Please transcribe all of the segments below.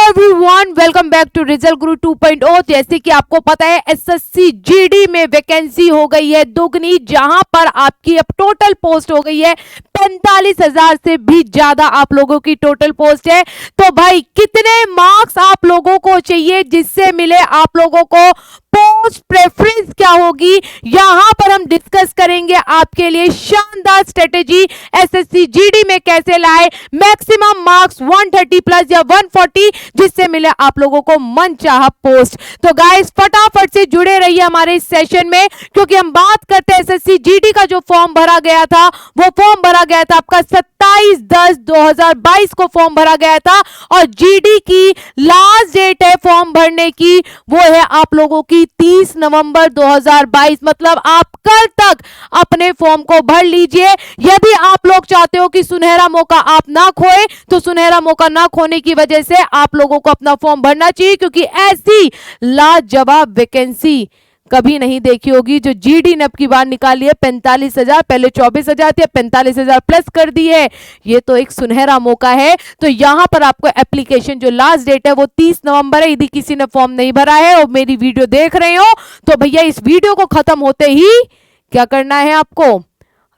Everyone, welcome back to result guru 2.0। जैसे कि आपको पता है एसएससी जीडी में वैकेंसी हो गई है दुगनी, जहां पर आपकी अब टोटल पोस्ट हो गई है 45,000 से भी ज्यादा आप लोगों की टोटल पोस्ट है। तो भाई कितने मार्क्स आप लोगों को चाहिए जिससे मिले आप लोगों को पोस्ट प्रेफरेंस क्या होगी, यहां पर हम डिस्कस करेंगे आपके लिए शानदार स्ट्रेटेजी एसएससी जीडी में कैसे लाए मैक्सिमम मार्क्स 130 प्लस या 140 जिससे मिले आप लोगों को मनचाहा पोस्ट। तो गाइस फटाफट से जुड़े रहिए हमारे इस सेशन में, क्योंकि हम बात करते हैं एसएससी जीडी का जो फॉर्म भरा गया था, वो फॉर्म भरा गया था आपका 27/10/2022 को फॉर्म भरा गया था और जीडी की लास्ट डेट है फॉर्म भरने की, वो है आप लोगों की 30 नवंबर 2022। मतलब आप कल तक अपने फॉर्म को भर लीजिए। यदि आप लोग चाहते हो कि सुनहरा मौका आप ना खोए, तो सुनहरा मौका ना खोने की वजह से आप लोगों को अपना फॉर्म भरना चाहिए, क्योंकि ऐसी लाजवाब वैकेंसी कभी नहीं देखी होगी जो जीडी ने अब की बार निकाली है। 45,000, पहले 24,000 थे, 45,000 प्लस कर दी है। ये तो एक सुनहरा मौका है। तो यहां पर आपको एप्लीकेशन जो लास्ट डेट है वो 30 नवंबर है। यदि किसी ने फॉर्म नहीं भरा है और मेरी वीडियो देख रहे हो तो भैया इस वीडियो को खत्म होते ही क्या करना है आपको,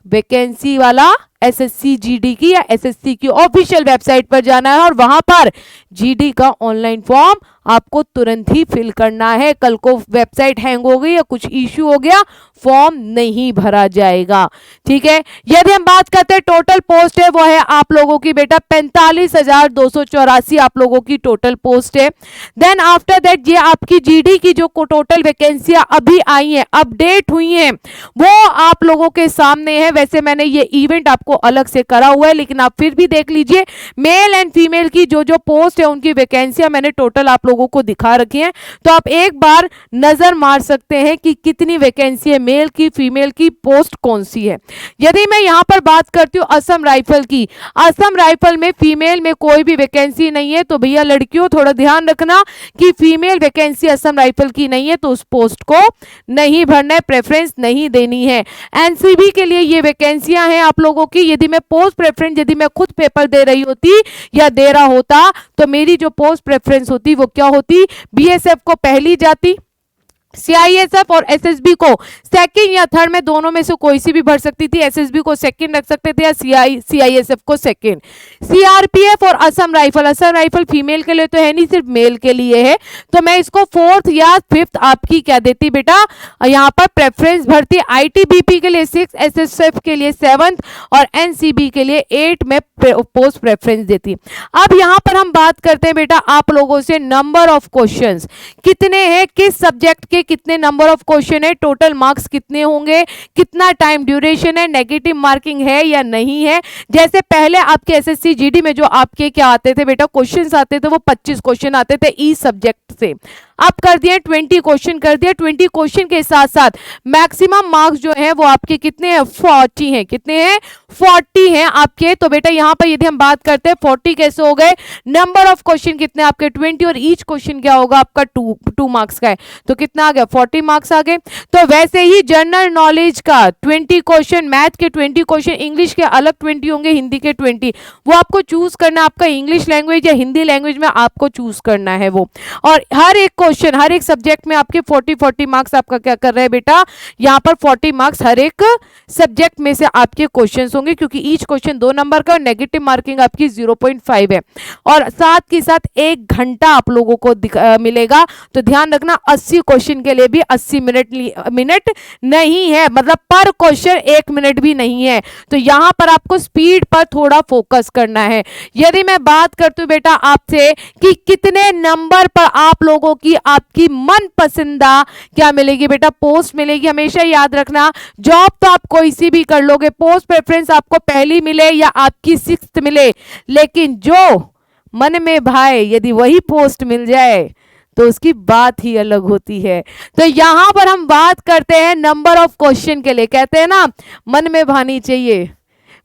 वैकेंसी वाला एसएससी जीडी की या एसएससी की ऑफिशियल वेबसाइट पर जाना है और वहां पर जीडी का ऑनलाइन फॉर्म आपको तुरंत ही फिल करना है। कल को वेबसाइट हैंग हो गई या कुछ इश्यू हो गया, फॉर्म नहीं भरा जाएगा। ठीक है, यदि हम बात करते हैं टोटल पोस्ट है वो है आप लोगों की बेटा 45,284 आप लोगों की टोटल पोस्ट है। देन आफ्टर दैट ये आपकी जीडी की जो टोटल वैकेंसियां अभी आई हैं, अपडेट हुई हैं, वो आप लोगों के सामने है। वैसे मैंने ये इवेंट आपको अलग से करा हुआ है, लेकिन आप फिर भी देख लीजिए मेल एंड फीमेल की जो जो पोस्ट है उनकी वैकेंसियां मैंने टोटल आप लोगों को दिखा रखी हैं। तो आप एक बार नजर मार सकते हैं कि कितनी वैकेंसी है, मेल की फीमेल की पोस्ट कौन सी है। यदि मैं यहां पर बात करती हूं असम राइफल की, असम राइफल में फीमेल में कोई भी वैकेंसी नहीं है। तो भैया लड़कियों थोड़ा ध्यान रखना कि फीमेल वैकेंसी असम राइफल की नहीं है तो उस पोस्ट को नहीं भरना है, प्रेफरेंस नहीं देनी है। एनसीबी के लिए ये वैकेंसियां हैं आप लोगों की। यदि मैं पोस्ट प्रेफरेंस यदि मैं खुद पेपर दे रही होती या दे रहा होता तो मेरी जो पोस्ट प्रेफरेंस होती वो क्या होती, बीएसएफ को पहली जाती, सीआईएसएफ और एसएसबी को सेकंड या थर्ड में दोनों में से कोई सी भी भर सकती थी। एसएसबी को सेकंड रख सकते थे या सीआईएसएफ को सेकंड। सीआरपीएफ और असम राइफल फीमेल के लिए तो है नहीं, सिर्फ मेल के लिए है। तो मैं इसको फोर्थ या फिफ्थ आपकी क्या देती बेटा, यहाँ पर प्रेफरेंस भरती। आईटीबीपी के लिए 6, एसएसएफ के लिए 7 और एनसीबी के लिए 8 में पोस्ट प्रेफरेंस देती। अब यहां पर हम बात करते हैं बेटा आप लोगों से नंबर ऑफ क्वेश्चंस कितने हैं, किस सब्जेक्ट के कितने नंबर ऑफ क्वेश्चन है, टोटल मार्क्स कितने होंगे, कितना टाइम ड्यूरेशन है, नेगेटिव मार्किंग है या नहीं है। जैसे पहले आपके एसएससी जीडी में जो आपके क्या आते थे बेटा, क्वेश्चंस आते थे वो 25 क्वेश्चन आते थे ई सब्जेक्ट से। अब कर दिए 20 क्वेश्चन कर दिए। 20 क्वेश्चन के साथ साथ मैक्सिमम मार्क्स जो है वो आपके कितने हैं, 40 हैं। कितने हैं, 40 हैं आपके। तो बेटा यहाँ पर यदि हम बात करते हैं 40 कैसे हो गए, नंबर ऑफ क्वेश्चन कितने आपके 20 और ईच क्वेश्चन क्या होगा आपका 2 मार्क्स का है, तो कितना आ गया 40 मार्क्स आ गए। तो वैसे ही जनरल नॉलेज का 20 क्वेश्चन, मैथ के 20 क्वेश्चन, इंग्लिश के अलग 20 होंगे, हिंदी के 20, वो आपको चूज करना, आपका इंग्लिश लैंग्वेज या हिंदी लैंग्वेज में आपको चूज करना है वो। और हर एक क्वेश्चन हर एक सब्जेक्ट में आपके 40 मार्क्स आपका क्या कर रहे हैं बेटा, यहाँ पर 40 मार्क्स हर एक सब्जेक्ट में से आपके क्वेश्चंस होंगे, क्योंकि ईच क्वेश्चन 2 नंबर का और नेगेटिव मार्किंग आपकी 0.5 है। और साथ के साथ 1 घंटा आप लोगों को मिलेगा। तो ध्यान रखना 80 क्वेश्चन के लिए भी 80 मिनट नहीं है, मतलब पर क्वेश्चन 1 मिनट भी नहीं है। तो यहां पर आपको स्पीड पर थोड़ा फोकस करना है। यदि मैं बात करती हूं बेटा आपसे कि कितने नंबर पर आप लोगों की आपकी मन पसंदा क्या मिलेगी बेटा, पोस्ट मिलेगी। हमेशा याद रखना जॉब तो आप कोई सी भी कर लोगे, पोस्ट प्रेफरेंस आपको पहली मिले या आपकी 6th मिले, लेकिन जो मन में भाए यदि वही पोस्ट मिल जाए तो उसकी बात ही अलग होती है। तो यहां पर हम बात करते हैं नंबर ऑफ क्वेश्चन के लिए। कहते हैं ना मन में भानी चाहिए,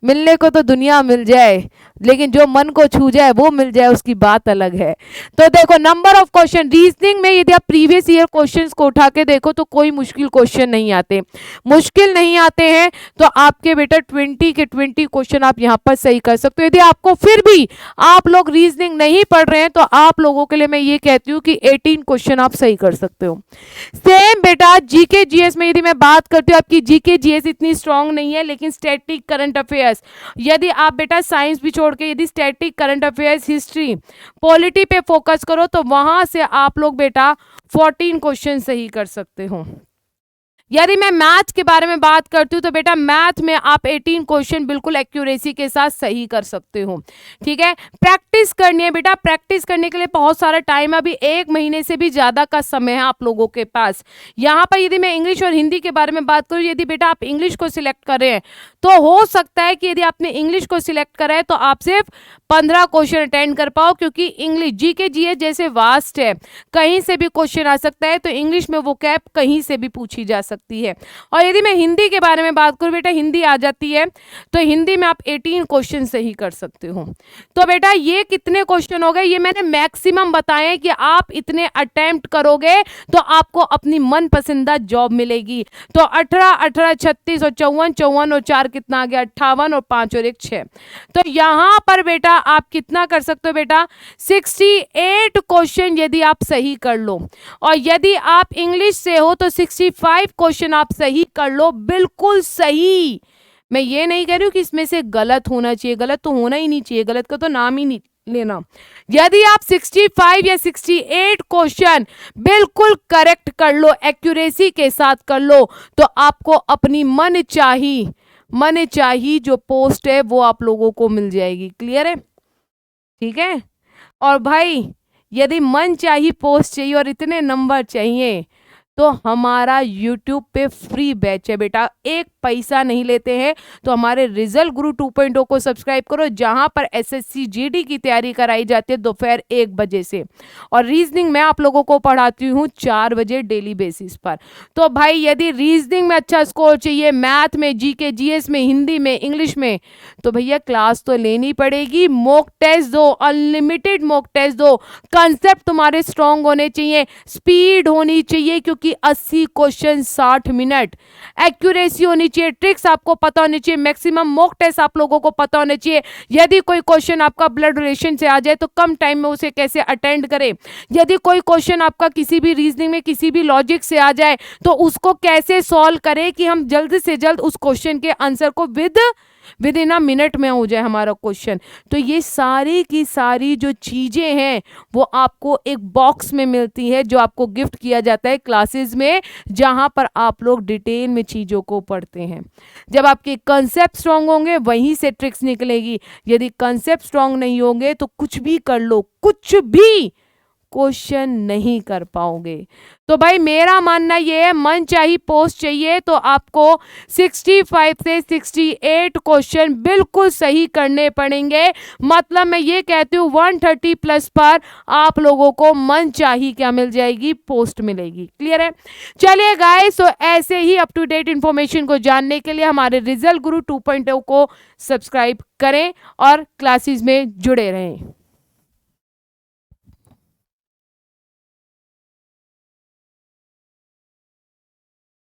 मिलने को तो दुनिया मिल जाए, लेकिन जो मन को छू जाए वो मिल जाए उसकी बात अलग है। तो देखो नंबर ऑफ क्वेश्चन रीजनिंग में यदि आप प्रीवियस ईयर क्वेश्चंस को उठा के देखो तो कोई मुश्किल क्वेश्चन नहीं आते, मुश्किल नहीं आते हैं तो आपके बेटा 20 के 20 क्वेश्चन आप यहाँ पर सही कर सकते हो। यदि आपको फिर भी आप लोग रीजनिंग नहीं पढ़ रहे हैं तो आप लोगों के लिए मैं ये कहती हूँ कि 18 क्वेश्चन आप सही कर सकते हो। सेम बेटा जीके जीएस में यदि मैं बात करती हूँ, आपकी जीके जीएस इतनी स्ट्रांग नहीं है, लेकिन स्टैटिक करंट अफेयर्स यदि आप बेटा साइंस भी छोड़ के यदि static current affairs history polity पे फोकस करो तो वहां से आप लोग बेटा 14 क्वेश्चन सही कर सकते हो। यदि मैं मैथ के बारे में बात करती हूँ तो बेटा मैथ में आप 18 क्वेश्चन बिल्कुल एक्यूरेसी के साथ सही कर सकते हो। ठीक है, प्रैक्टिस करनी है बेटा, प्रैक्टिस करने के लिए बहुत सारा टाइम, अभी 1 महीने से भी ज़्यादा का समय है आप लोगों के पास। यहाँ पर यदि मैं इंग्लिश और हिंदी के बारे में बात करूँ, यदि बेटा आप इंग्लिश को सिलेक्ट कर रहे हैं तो हो सकता है कि यदि आपने इंग्लिश को सिलेक्ट करा है तो आप सिर्फ 15 क्वेश्चन अटेंड कर पाओ, क्योंकि इंग्लिश जीके जीएस जैसे वास्ट है, कहीं से भी क्वेश्चन आ सकता है, तो इंग्लिश में वो कैप कहीं से भी पूछी जा सकती है। और यदि मैं हिंदी के बारे में बात करूं बेटा, हिंदी आ जाती है तो हिंदी में आप 18 क्वेश्चन सही कर सकते हो। तो बेटा ये कितने क्वेश्चन हो गए, ये मैंने मैक्सिमम बताए कि आप इतने अटेम्प्ट करोगे तो आपको अपनी मनपसंदा जॉब मिलेगी। तो 18 18 36 और 54 54 और 4 कितना आ गया 58 और 5 और 1 6। तो यहाँ पर बेटा आप कितना कर सकते हो बेटा 68 क्वेश्चन यदि आप सही कर लो, और यदि आप इंग्लिश से हो तो 65 क्वेश्चन आप सही कर लो, बिल्कुल सही। मैं ये नहीं कह रही हूँ कि इसमें से गलत होना चाहिए, गलत तो होना ही नहीं चाहिए, गलत का तो नाम ही नहीं लेना। यदि आप 65 या 68 क्वेश्चन बिल्कुल करेक्ट कर लो, एक्यूरेसी के साथ कर लो, तो आपको अपनी मन चाही जो पोस्ट है वो आप लोगों को मिल जाएगी। क्लियर है? ठीक है। और भाई यदि मन चाही पोस्ट चाहिए और इतने नंबर चाहिए तो हमारा YouTube पे फ्री बैच है बेटा, 1 पैसा नहीं लेते हैं। तो हमारे रिजल्ट गुरु 2.0 को सब्सक्राइब करो, जहां पर SSC GD की तैयारी कराई जाती है दोपहर 1 बजे से, और रीजनिंग मैं आप लोगों को पढ़ाती हूँ 4 बजे डेली बेसिस पर। तो भाई यदि रीजनिंग में अच्छा स्कोर चाहिए, मैथ में, जीके जीएस में, हिंदी में, इंग्लिश में, तो भैया क्लास तो लेनी पड़ेगी। मॉक टेस्ट दो, अनलिमिटेड मॉक टेस्ट दो, कंसेप्ट तुम्हारे स्ट्रांग होने चाहिए, स्पीड होनी चाहिए, क्योंकि 80 क्वेश्चन 60 मिनट, एक्यूरेसी होनी चाहिए, ट्रिक्स आपको पता होनी चाहिए, मैक्सिमम मॉक टेस्ट आप लोगों को पता होने चाहिए। यदि कोई क्वेश्चन आपका ब्लड रिलेशन से आ जाए तो कम टाइम में उसे कैसे अटेंड करें, यदि कोई क्वेश्चन आपका किसी भी रीजनिंग में किसी भी लॉजिक से आ जाए तो उसको कैसे सॉल्व करें कि हम जल्द से जल्द उस क्वेश्चन के आंसर को विद इन अ मिनट में हो जाए हमारा क्वेश्चन। तो ये सारी की सारी जो चीजें हैं वो आपको एक बॉक्स में मिलती है, जो आपको गिफ्ट किया जाता है क्लासेस में, जहां पर आप लोग डिटेल में चीजों को पढ़ते हैं। जब आपके कंसेप्ट स्ट्रांग होंगे वहीं से ट्रिक्स निकलेगी, यदि कंसेप्ट स्ट्रांग नहीं होंगे तो कुछ भी कर लो, कुछ भी क्वेश्चन नहीं कर पाओगे। तो भाई मेरा मानना ये है, मन चाहिए पोस्ट चाहिए तो आपको 65 से 68 क्वेश्चन बिल्कुल सही करने पड़ेंगे। मतलब मैं ये कहती हूँ 130 प्लस पर आप लोगों को मन चाहिए क्या मिल जाएगी, पोस्ट मिलेगी। क्लियर है? चलिए गाइस, तो ऐसे ही अप टू डेट इंफॉर्मेशन को जानने के लिए हमारे रिजल्ट गुरु 2.0 को सब्सक्राइब करें और क्लासेस में जुड़े रहें।